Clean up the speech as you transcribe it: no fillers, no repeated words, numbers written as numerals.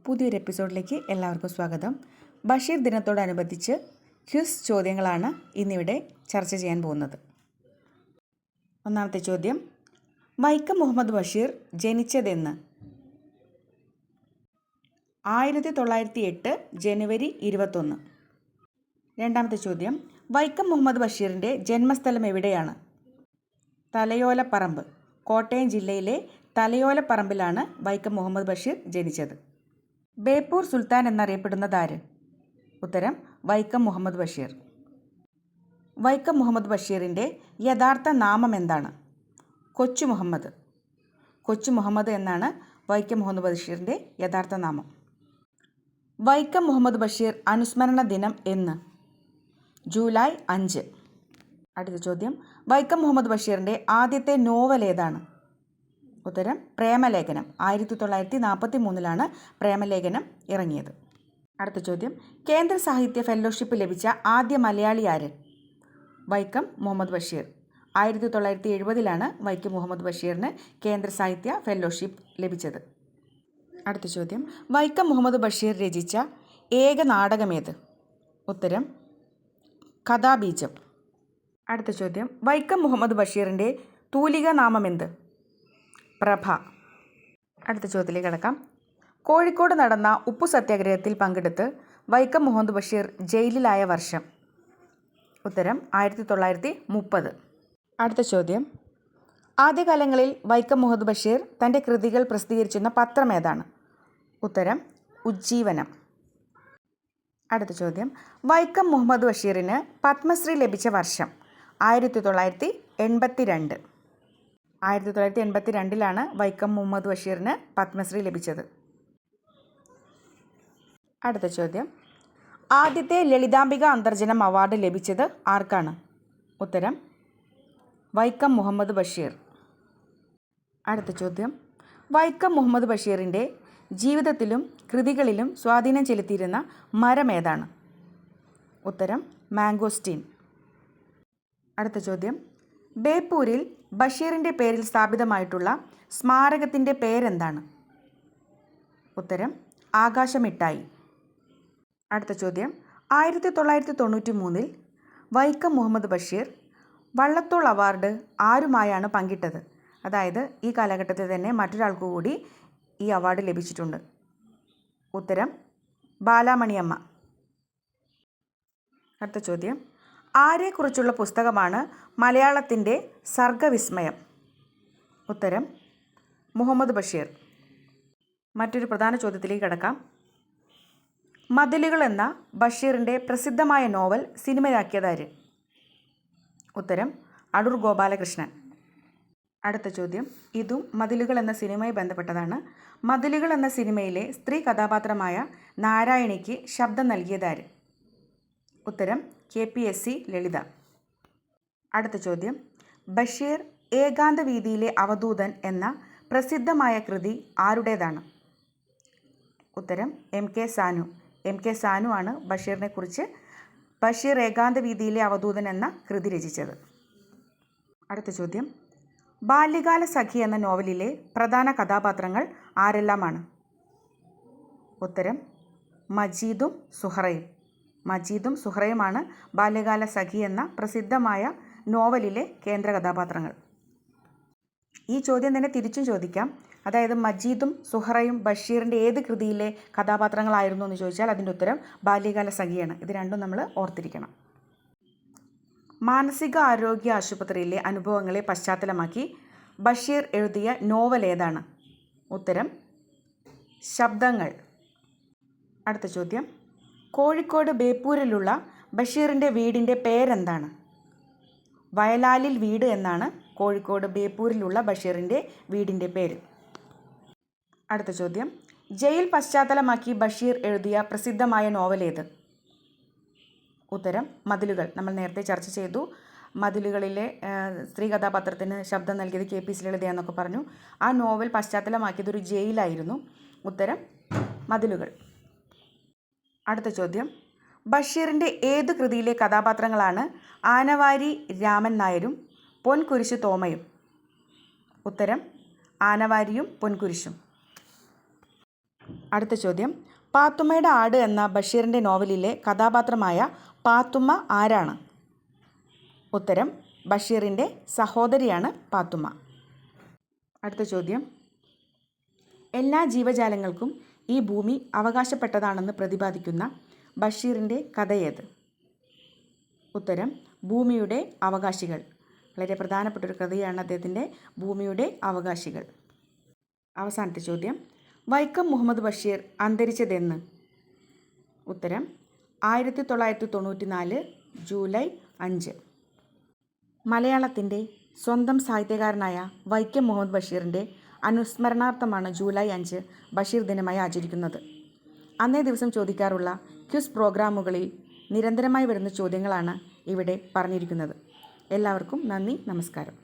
പുതിയൊരു എപ്പിസോഡിലേക്ക് എല്ലാവർക്കും സ്വാഗതം. ബഷീർ ദിനത്തോടനുബന്ധിച്ച് ക്വിസ് ചോദ്യങ്ങളാണ് ഇന്നിവിടെ ചർച്ച ചെയ്യാൻ പോകുന്നത്. ഒന്നാമത്തെ ചോദ്യം, വൈക്കം മുഹമ്മദ് ബഷീർ ജനിച്ചതെന്ന്? 1908 ജനുവരി 21. രണ്ടാമത്തെ ചോദ്യം, വൈക്കം മുഹമ്മദ് ബഷീറിൻ്റെ ജന്മസ്ഥലം എവിടെയാണ്? തലയോലപ്പറമ്പ്. കോട്ടയം ജില്ലയിലെ തലയോലപ്പറമ്പിലാണ് വൈക്കം മുഹമ്മദ് ബഷീർ ജനിച്ചത്. ബേപ്പൂർ സുൽത്താൻ എന്നറിയപ്പെടുന്നതാര്? ഉത്തരം വൈക്കം മുഹമ്മദ് ബഷീർ. വൈക്കം മുഹമ്മദ് ബഷീറിൻ്റെ യഥാർത്ഥ നാമം എന്താണ്? കൊച്ചു മുഹമ്മദ്. കൊച്ചു മുഹമ്മദ് എന്നാണ് വൈക്കം മുഹമ്മദ് ബഷീറിൻ്റെ യഥാർത്ഥ നാമം. വൈക്കം മുഹമ്മദ് ബഷീർ അനുസ്മരണ ദിനം എന്ന്? ജൂലൈ 5. അടുത്ത ചോദ്യം, വൈക്കം മുഹമ്മദ് ബഷീറിൻ്റെ ആദ്യത്തെ നോവൽ ഏതാണ്? ഉത്തരം പ്രേമലേഖനം. 1943 പ്രേമലേഖനം ഇറങ്ങിയത്. അടുത്ത ചോദ്യം, കേന്ദ്ര സാഹിത്യ ഫെലോഷിപ്പ് ലഭിച്ച ആദ്യ മലയാളി ആര്? വൈക്കം മുഹമ്മദ് ബഷീർ. 1970 വൈക്കം മുഹമ്മദ് ബഷീറിന് കേന്ദ്ര സാഹിത്യ ഫെലോഷിപ്പ് ലഭിച്ചത്. അടുത്ത ചോദ്യം, വൈക്കം മുഹമ്മദ് ബഷീർ രചിച്ച ഏക നാടകമേത്? ഉത്തരം കഥാബീജം. അടുത്ത ചോദ്യം, വൈക്കം മുഹമ്മദ് ബഷീറിൻ്റെ തൂലിക നാമമെന്ത്? പ്രഭ. അടുത്ത ചോദ്യത്തിലേക്ക് കടക്കാം. കോഴിക്കോട് നടന്ന ഉപ്പു സത്യാഗ്രഹത്തിൽ പങ്കെടുത്ത് വൈക്കം മുഹമ്മദ് ബഷീർ ജയിലിലായ വർഷം? ഉത്തരം 1930. അടുത്ത ചോദ്യം, ആദ്യകാലങ്ങളിൽ വൈക്കം മുഹമ്മദ് ബഷീർ തൻ്റെ കൃതികൾ പ്രസിദ്ധീകരിച്ചിരുന്ന പത്രം ഏതാണ്? ഉത്തരം ഉജ്ജീവനം. അടുത്ത ചോദ്യം, വൈക്കം മുഹമ്മദ് ബഷീറിന് പത്മശ്രീ ലഭിച്ച വർഷം? 1982. 1982 വൈക്കം മുഹമ്മദ് ബഷീറിന് പത്മശ്രീ ലഭിച്ചത്. അടുത്ത ചോദ്യം, ആദ്യത്തെ ലളിതാംബിക അന്തർജനം അവാർഡ് ലഭിച്ചത് ആർക്കാണ്? ഉത്തരം വൈക്കം മുഹമ്മദ് ബഷീർ. അടുത്ത ചോദ്യം, വൈക്കം മുഹമ്മദ് ബഷീറിൻ്റെ ജീവിതത്തിലും കൃതികളിലും സ്വാധീനം ചെലുത്തിയിരുന്ന മരം ഏതാണ്? ഉത്തരം മാംഗോസ്റ്റീൻ. അടുത്ത ചോദ്യം, ബേപ്പൂരിൽ ബഷീറിൻ്റെ പേരിൽ സ്ഥാപിതമായിട്ടുള്ള സ്മാരകത്തിൻ്റെ പേരെന്താണ്? ഉത്തരം ആകാശമിട്ടായി. അടുത്ത ചോദ്യം, 1993 വൈക്കം മുഹമ്മദ് ബഷീർ വള്ളത്തോൾ അവാർഡ് ആരുമായാണ് പങ്കിട്ടത്? അതായത് ഈ കാലഘട്ടത്തിൽ തന്നെ മറ്റൊരാൾക്ക് കൂടി ഈ അവാർഡ് ലഭിച്ചിട്ടുണ്ട്. ഉത്തരം ബാലാമണിയമ്മ. അടുത്ത ചോദ്യം, ആരെക്കുറിച്ചുള്ള പുസ്തകമാണ് മലയാളത്തിൻ്റെ സർഗവിസ്മയം? ഉത്തരം മുഹമ്മദ് ബഷീർ. മറ്റൊരു പ്രധാന ചോദ്യത്തിലേക്ക് കടക്കാം. മതിലുകൾ എന്ന ബഷീറിൻ്റെ പ്രസിദ്ധമായ നോവൽ സിനിമയാക്കിയതാര്? ഉത്തരം അടൂർ ഗോപാലകൃഷ്ണൻ. അടുത്ത ചോദ്യം, ഇതും മതിലുകൾ എന്ന സിനിമയുമായി ബന്ധപ്പെട്ടതാണ്. മതിലുകൾ എന്ന സിനിമയിലെ സ്ത്രീ കഥാപാത്രമായ നാരായണിക്ക് ശബ്ദം നൽകിയതാര്? ഉത്തരം KPSC ലളിത. അടുത്ത ചോദ്യം, ബഷീർ ഏകാന്ത വീതിയിലെ അവധൂതൻ എന്ന പ്രസിദ്ധമായ കൃതി ആരുടേതാണ്? ഉത്തരം MK സാനു. MK സാനു ആണ് ബഷീറിനെ കുറിച്ച് ബഷീർ ഏകാന്ത വീതിയിലെ അവധൂതൻ എന്ന കൃതി രചിച്ചത്. അടുത്ത ചോദ്യം, ബാല്യകാല സഖി എന്ന നോവലിലെ പ്രധാന കഥാപാത്രങ്ങൾ ആരെല്ലാമാണ്? ഉത്തരം മജീദും സുഹറയും. മജീദും സുഹറയുമാണ് ബാല്യകാല സഖി എന്ന പ്രസിദ്ധമായ നോവലിലെ കേന്ദ്ര കഥാപാത്രങ്ങൾ. ഈ ചോദ്യം തന്നെ തിരിച്ചും ചോദിക്കാം. അതായത് മജീദും സുഹറയും ബഷീറിൻ്റെ ഏത് കൃതിയിലെ കഥാപാത്രങ്ങളായിരുന്നു എന്ന് ചോദിച്ചാൽ അതിൻ്റെ ഉത്തരം ബാല്യകാല സഖിയാണ്. ഇത് രണ്ടും നമ്മൾ ഓർത്തിരിക്കണം. മാനസിക ആരോഗ്യ ആശുപത്രിയിലെ അനുഭവങ്ങളെ പശ്ചാത്തലമാക്കി ബഷീർ എഴുതിയ നോവൽ ഏതാണ്? ഉത്തരം ശബ്ദങ്ങൾ. അടുത്ത ചോദ്യം, കോഴിക്കോട് ബേപ്പൂരിലുള്ള ബഷീറിൻ്റെ വീടിൻ്റെ പേരെന്താണ്? വയലാലിൽ വീട് എന്നാണ് കോഴിക്കോട് ബേപ്പൂരിലുള്ള ബഷീറിൻ്റെ വീടിൻ്റെ പേര്. അടുത്ത ചോദ്യം, ജയിൽ പശ്ചാത്തലമാക്കി ബഷീർ എഴുതിയ പ്രസിദ്ധമായ നോവൽ ഏത്? ഉത്തരം മതിലുകൾ. നമ്മൾ നേരത്തെ ചർച്ച ചെയ്തു. മതിലുകളിലെ സ്ത്രീ കഥാപാത്രത്തിന് ശബ്ദം നൽകിയത് KPSC ലളിതയെന്നൊക്കെ പറഞ്ഞു. ആ നോവൽ പശ്ചാത്തലമാക്കിയത് ഒരു ജയിലായിരുന്നു. ഉത്തരം മതിലുകൾ. അടുത്ത ചോദ്യം, ബഷീറിൻ്റെ ഏത് കൃതിയിലെ കഥാപാത്രങ്ങളാണ് ആനവാരി രാമൻ നായരും പൊൻകുരിശ് തോമയും? ഉത്തരം ആനവാരിയും പൊൻകുരിശും. അടുത്ത ചോദ്യം, പാത്തുമ്മയുടെ ആട് എന്ന ബഷീറിൻ്റെ നോവലിലെ കഥാപാത്രമായ പാത്തുമ്മ ആരാണ്? ഉത്തരം, ബഷീറിൻ്റെ സഹോദരിയാണ് പാത്തുമ്മ. അടുത്ത ചോദ്യം, എല്ലാ ജീവജാലങ്ങൾക്കും ഈ ഭൂമി അവകാശപ്പെട്ടതാണെന്ന് പ്രതിപാദിക്കുന്ന ബഷീറിൻ്റെ കഥയേത്? ഉത്തരം, ഭൂമിയുടെ അവകാശികൾ. വളരെ പ്രധാനപ്പെട്ടൊരു കഥയാണ് അദ്ദേഹത്തിൻ്റെ ഭൂമിയുടെ അവകാശികൾ. അവസാനത്തെ ചോദ്യം, വൈക്കം മുഹമ്മദ് ബഷീർ അന്തരിച്ചതെന്ന്? ഉത്തരം, 1994 ജൂലൈ 5. മലയാളത്തിൻ്റെ സ്വന്തം സാഹിത്യകാരനായ വൈക്കം മുഹമ്മദ് ബഷീറിൻ്റെ അനുസ്മരണാർത്ഥമാണ് ജൂലൈ 5 ബഷീർ ദിനമായി ആചരിക്കുന്നത്. അന്നേ ദിവസം ചോദിക്കാറുള്ള ക്വിസ് പ്രോഗ്രാമുകളിൽ നിരന്തരമായി വരുന്ന ചോദ്യങ്ങളാണ് ഇവിടെ പറഞ്ഞിരിക്കുന്നത്. എല്ലാവർക്കും നന്ദി, നമസ്കാരം.